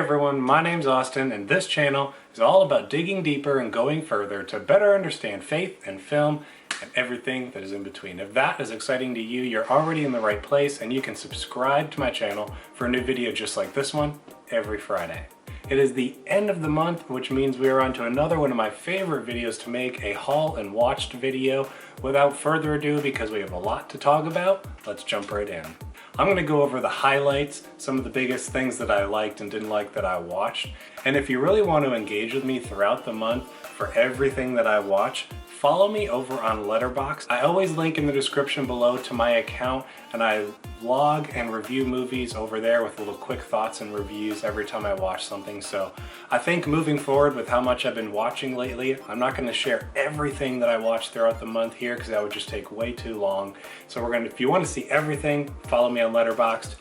everyone, my name's Austin and this channel is all about digging deeper and going further to better understand faith and film and everything that is in between. If that is exciting to you, you're already in the right place and you can subscribe to my channel for a new video just like this one every Friday. It is the end of the month, which means we are on to another one of my favorite videos to make, a haul and watched video. Without further ado, because we have a lot to talk about, let's jump right in. I'm going to go over the highlights, some of the biggest things that I liked and didn't like that I watched. And if you really want to engage with me throughout the month for everything that I watch, follow me over on Letterboxd. I always link in the description below to my account, and I vlog and review movies over there with little quick thoughts and reviews every time I watch something. So I think moving forward with how much I've been watching lately, I'm not going to share everything that I watch throughout the month here because that would just take way too long. So if you want to see everything, follow me on Letterboxd.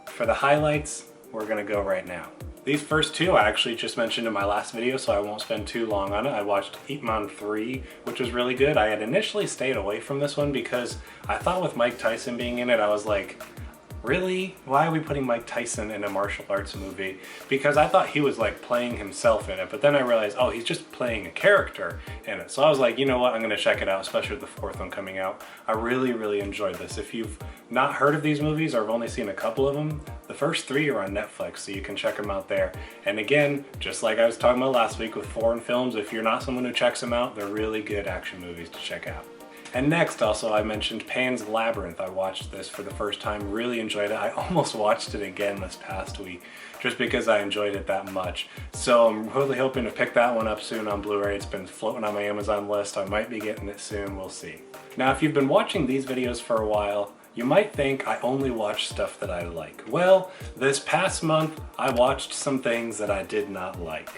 For the highlights, we're going to go right now. These first two I actually just mentioned in my last video, so I won't spend too long on it. I watched Ip Man 3, which was really good. I had initially stayed away from this one because I thought with Mike Tyson being in it, I was like, really? Why are we putting Mike Tyson in a martial arts movie? Because I thought he was like playing himself in it, but then I realized, oh, he's just playing a character in it. So I was like, you know what, I'm gonna check it out, especially with the fourth one coming out. I really enjoyed this. If you've not heard of these movies or have only seen a couple of them, the first three are on Netflix, so you can check them out there. And again, just like I was talking about last week with foreign films, if you're not someone who checks them out, they're really good action movies to check out. And next, also, I mentioned Pan's Labyrinth. I watched this for the first time, really enjoyed it. I almost watched it again this past week, just because I enjoyed it that much. So I'm really hoping to pick that one up soon on Blu-ray. It's been floating on my Amazon list. I might be getting it soon, we'll see. Now, if you've been watching these videos for a while, you might think I only watch stuff that I like. Well, this past month, I watched some things that I did not like.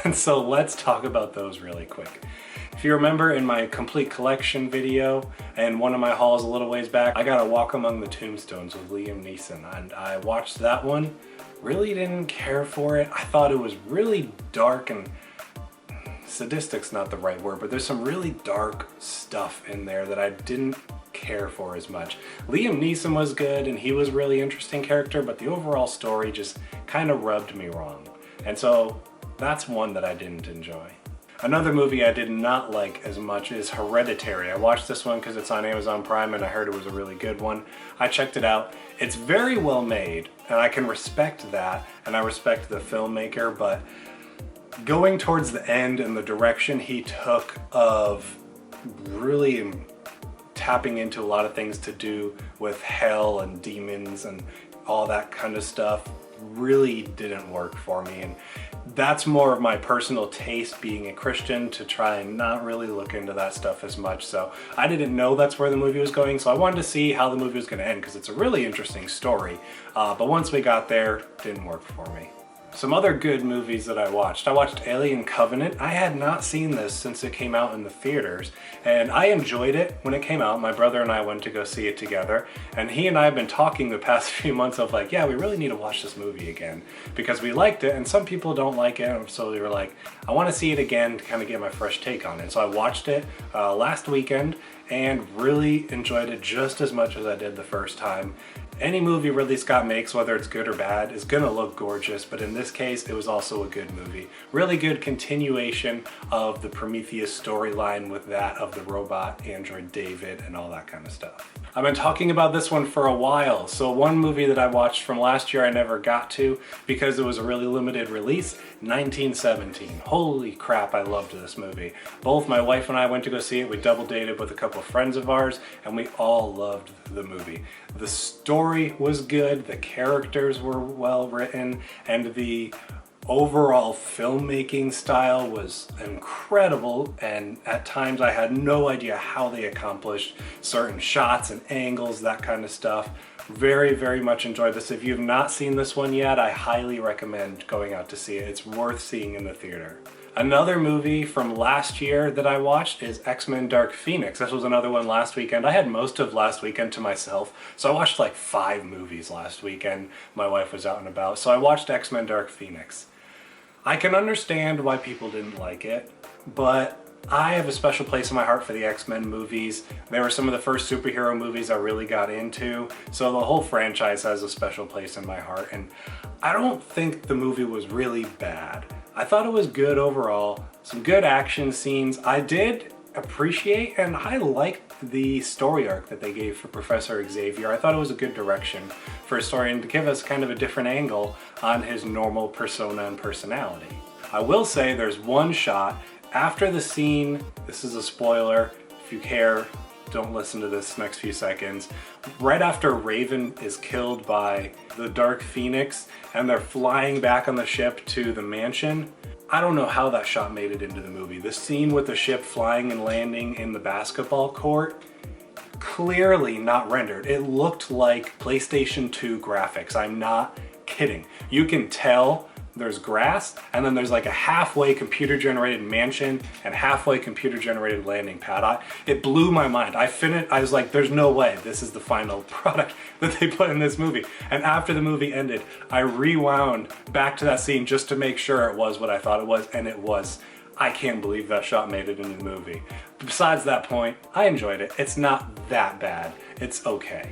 And so let's talk about those really quick. If you remember in my complete collection video and one of my hauls a little ways back, I got A Walk Among the Tombstones with Liam Neeson, and I watched that one, really didn't care for it. I thought it was really dark, and sadistic's not the right word, but there's some really dark stuff in there that I didn't care for as much. Liam Neeson was good and he was a really interesting character, but the overall story just kind of rubbed me wrong. And so that's one that I didn't enjoy. Another movie I did not like as much is Hereditary. I watched this one because it's on Amazon Prime and I heard it was a really good one. I checked it out. It's very well made and I can respect that, and I respect the filmmaker, but going towards the end and the direction he took of really tapping into a lot of things to do with hell and demons and all that kind of stuff really didn't work for me. And that's more of my personal taste, being a Christian, to try and not really look into that stuff as much. So I didn't know that's where the movie was going, so I wanted to see how the movie was going to end because it's a really interesting story. But once we got there, it didn't work for me. Some other good movies that I watched Alien Covenant. I had not seen this since it came out in the theaters, and I enjoyed it when it came out. My brother and I went to go see it together, and he and I have been talking the past few months of like, yeah, we really need to watch this movie again because we liked it, and some people don't like it, so we were like, I want to see it again to kind of get my fresh take on it. So I watched it last weekend and really enjoyed it just as much as I did the first time. Any movie Ridley Scott makes, whether it's good or bad, is gonna look gorgeous, but in this case, it was also a good movie. Really good continuation of the Prometheus storyline with that of the robot android David and all that kind of stuff. I've been talking about this one for a while, so one movie that I watched from last year I never got to because it was a really limited release, 1917. Holy crap, I loved this movie. Both my wife and I went to go see it. We double dated with a couple of friends of ours, and we all loved the movie. The story was good, the characters were well written, and the overall filmmaking style was incredible, and at times I had no idea how they accomplished certain shots and angles, that kind of stuff. Very much enjoyed this. If you've not seen this one yet, I highly recommend going out to see it. It's worth seeing in the theater. Another movie from last year that I watched is X-Men Dark Phoenix. This was another one last weekend. I had most of last weekend to myself, so I watched like 5 movies last weekend. My wife was out and about, so I watched X-Men Dark Phoenix. I can understand why people didn't like it, but I have a special place in my heart for the X-Men movies. They were some of the first superhero movies I really got into, so the whole franchise has a special place in my heart, and I don't think the movie was really bad. I thought it was good overall, some good action scenes. I did appreciate and I liked the story arc that they gave for Professor Xavier. I thought it was a good direction for a story and to give us kind of a different angle on his normal persona and personality. I will say there's one shot after the scene, this is a spoiler, if you care, don't listen to this next few seconds. Right after Raven is killed by the Dark Phoenix and they're flying back on the ship to the mansion, I don't know how that shot made it into the movie. The scene with the ship flying and landing in the basketball court, clearly not rendered. It looked like PlayStation 2 graphics. I'm not kidding. You can tell there's grass, and then there's like a halfway computer generated mansion and halfway computer generated landing pad. It blew my mind. I was like, there's no way this is the final product that they put in this movie. And after the movie ended, I rewound back to that scene just to make sure it was what I thought it was, and it was. I can't believe that shot made it into the movie. Besides that point, I enjoyed it. It's not that bad. It's okay.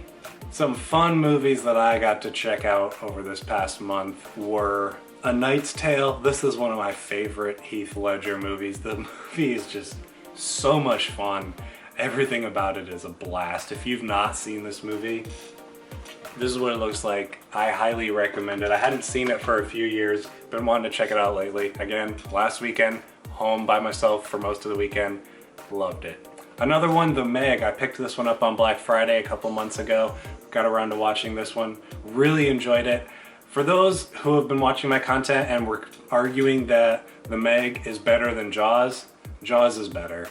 Some fun movies that I got to check out over this past month were A Knight's Tale. This is one of my favorite Heath Ledger movies. The movie is just so much fun. Everything about it is a blast. If you've not seen this movie, this is what it looks like. I highly recommend it. I hadn't seen it for a few years, been wanting to check it out lately. Again, last weekend, home by myself for most of the weekend. Loved it. Another one, The Meg. I picked this one up on Black Friday a couple months ago. Got around to watching this one. Really enjoyed it. For those who have been watching my content and were arguing that The Meg is better than Jaws, Jaws is better.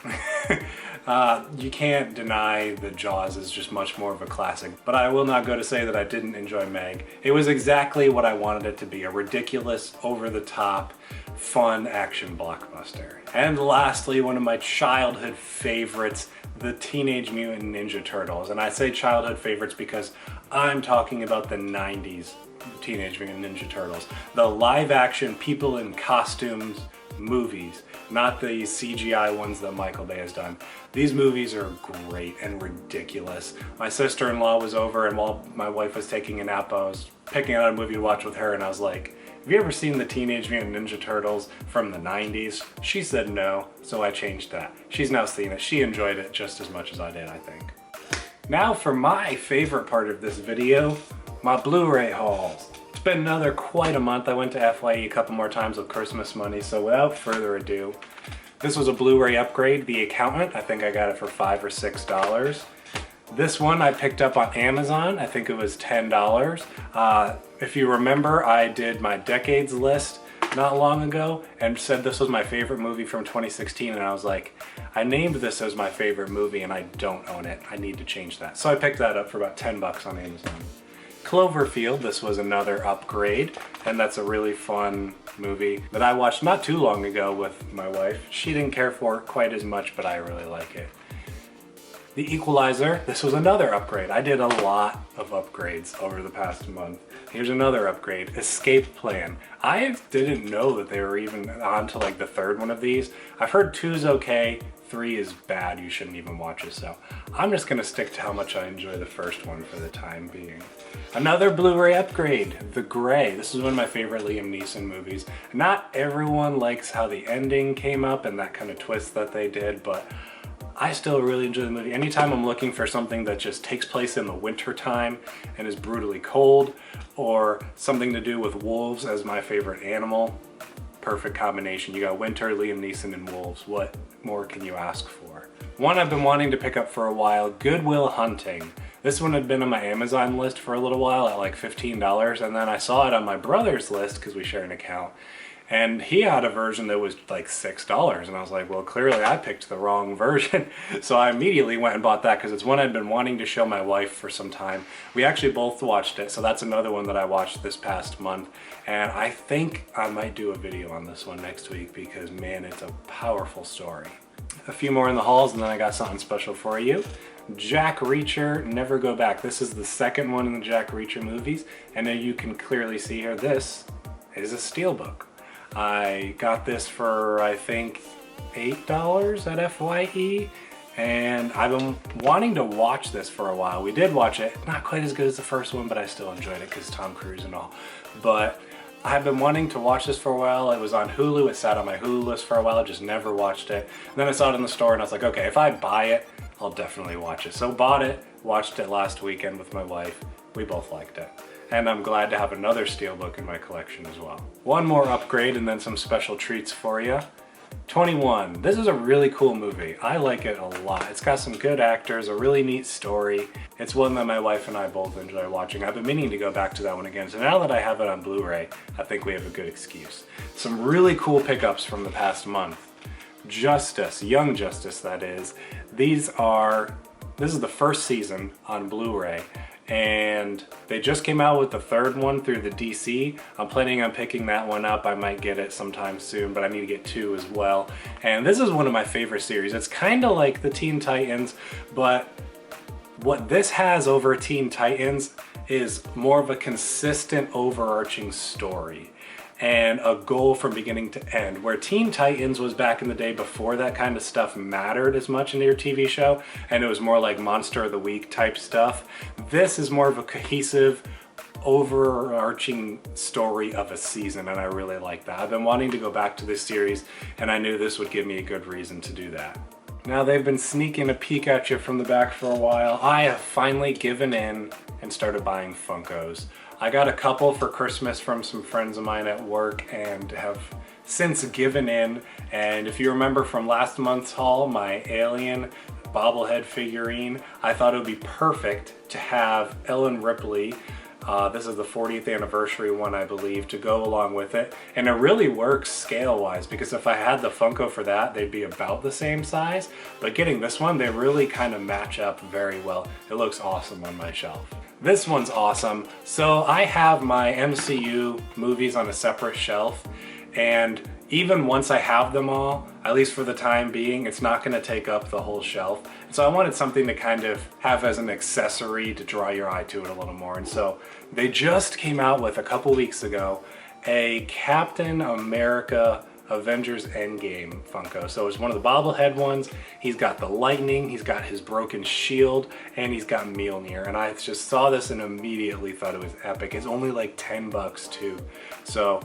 You can't deny that Jaws is just much more of a classic, but I will not go to say that I didn't enjoy Meg. It was exactly what I wanted it to be, a ridiculous, over-the-top, fun action blockbuster. And lastly, one of my childhood favorites, the Teenage Mutant Ninja Turtles. And I say childhood favorites because I'm talking about the 90s Teenage Mutant Ninja Turtles. The live-action, people in costumes movies, not the CGI ones that Michael Bay has done. These movies are great and ridiculous. My sister-in-law was over, and while my wife was taking a nap, I was picking out a movie to watch with her, and I was like, have you ever seen the Teenage Mutant Ninja Turtles from the 90s? She said no, so I changed that. She's now seen it. She enjoyed it just as much as I did, I think. Now for my favorite part of this video, my Blu-ray hauls. It's been quite a month. I went to FYE a couple more times with Christmas money, so without further ado, this was a Blu-ray upgrade, The Accountant. I think I got it for $5 or $6. This one I picked up on Amazon. I think it was $10. If you remember, I did my decades list not long ago and said this was my favorite movie from 2016, and I was like, I named this as my favorite movie and I don't own it. I need to change that. So I picked that up for about 10 bucks on Amazon. Cloverfield, this was another upgrade, and that's a really fun movie that I watched not too long ago with my wife. She didn't care for it quite as much, but I really like it. The Equalizer, this was another upgrade. I did a lot of upgrades over the past month. Here's another upgrade, Escape Plan. I didn't know that they were even on to like the third one of these. I've heard 2's okay, 3 is bad, you shouldn't even watch it, so I'm just gonna stick to how much I enjoy the first one for the time being. Another Blu-ray upgrade, The Grey. This is one of my favorite Liam Neeson movies. Not everyone likes how the ending came up and that kind of twist that they did, but I still really enjoy the movie. Anytime I'm looking for something that just takes place in the winter time and is brutally cold, or something to do with wolves as my favorite animal, perfect combination. You got winter, Liam Neeson, and wolves. What more can you ask for? One I've been wanting to pick up for a while, Good Will Hunting. This one had been on my Amazon list for a little while at like $15, and then I saw it on my brother's list because we share an account. And he had a version that was like $6, and I was like, well, clearly I picked the wrong version. So I immediately went and bought that because it's one I'd been wanting to show my wife for some time. We actually both watched it, so that's another one that I watched this past month. And I think I might do a video on this one next week because, man, it's a powerful story. A few more in the hauls, and then I got something special for you. Jack Reacher, Never Go Back. This is the second one in the Jack Reacher movies, and as you can clearly see here, this is a steelbook. I got this for, I think, $8 at FYE. And I've been wanting to watch this for a while. We did watch it, not quite as good as the first one, but I still enjoyed it because Tom Cruise and all. But I've been wanting to watch this for a while. It was on Hulu, it sat on my Hulu list for a while, just never watched it. And then I saw it in the store and I was like, okay, if I buy it, I'll definitely watch it. So bought it, watched it last weekend with my wife. We both liked it. And I'm glad to have another Steelbook in my collection as well. One more upgrade and then some special treats for you. 21. This is a really cool movie. I like it a lot. It's got some good actors, a really neat story. It's one that my wife and I both enjoy watching. I've been meaning to go back to that one again. So now that I have it on Blu-ray, I think we have a good excuse. Some really cool pickups from the past month. Justice, Young Justice that is. This is the first season on Blu-ray. And they just came out with the third one through the DC. I'm planning on picking that one up. I might get it sometime soon, but I need to get 2 as well. And this is one of my favorite series. It's kind of like the Teen Titans, but what this has over Teen Titans is more of a consistent overarching story and a goal from beginning to end, where Teen Titans was back in the day before that kind of stuff mattered as much in your TV show, and it was more like Monster of the Week type stuff. This is more of a cohesive, overarching story of a season, and I really like that. I've been wanting to go back to this series, and I knew this would give me a good reason to do that. Now they've been sneaking a peek at you from the back for a while. I have finally given in and started buying Funkos. I got a couple for Christmas from some friends of mine at work and have since given in. And if you remember from last month's haul, my Alien bobblehead figurine, I thought it would be perfect to have Ellen Ripley. This is the 40th anniversary one, I believe, to go along with it. And it really works scale-wise, because if I had the Funko for that, they'd be about the same size. But getting this one, they really kind of match up very well. It looks awesome on my shelf. This one's awesome. So I have my MCU movies on a separate shelf, and even once I have them all, at least for the time being, it's not gonna take up the whole shelf. So I wanted something to kind of have as an accessory to draw your eye to it a little more. And so they just came out with, a couple weeks ago, a Captain America Avengers Endgame Funko. So it's one of the bobblehead ones. He's got the lightning, he's got his broken shield, and he's got Mjolnir. And I just saw this and immediately thought it was epic. It's only like 10 bucks too. So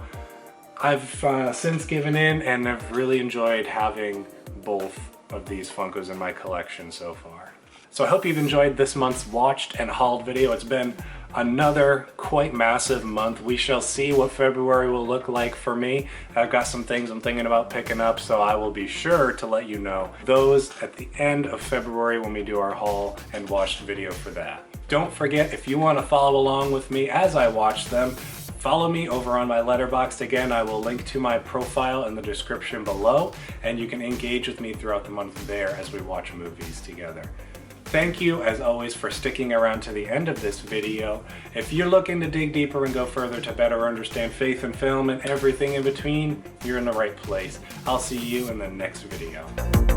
I've since given in, and I've really enjoyed having both of these Funkos in my collection so far. So I hope you've enjoyed this month's watched and hauled video. It's been another quite massive month. We shall see what February will look like for me. I've got some things I'm thinking about picking up, so I will be sure to let you know those at the end of February when we do our haul and watched video for that. Don't forget, if you want to follow along with me as I watch them, follow me over on my Letterboxd. Again, I will link to my profile in the description below, and you can engage with me throughout the month there as we watch movies together. Thank you, as always, for sticking around to the end of this video. If you're looking to dig deeper and go further to better understand faith and film and everything in between, you're in the right place. I'll see you in the next video.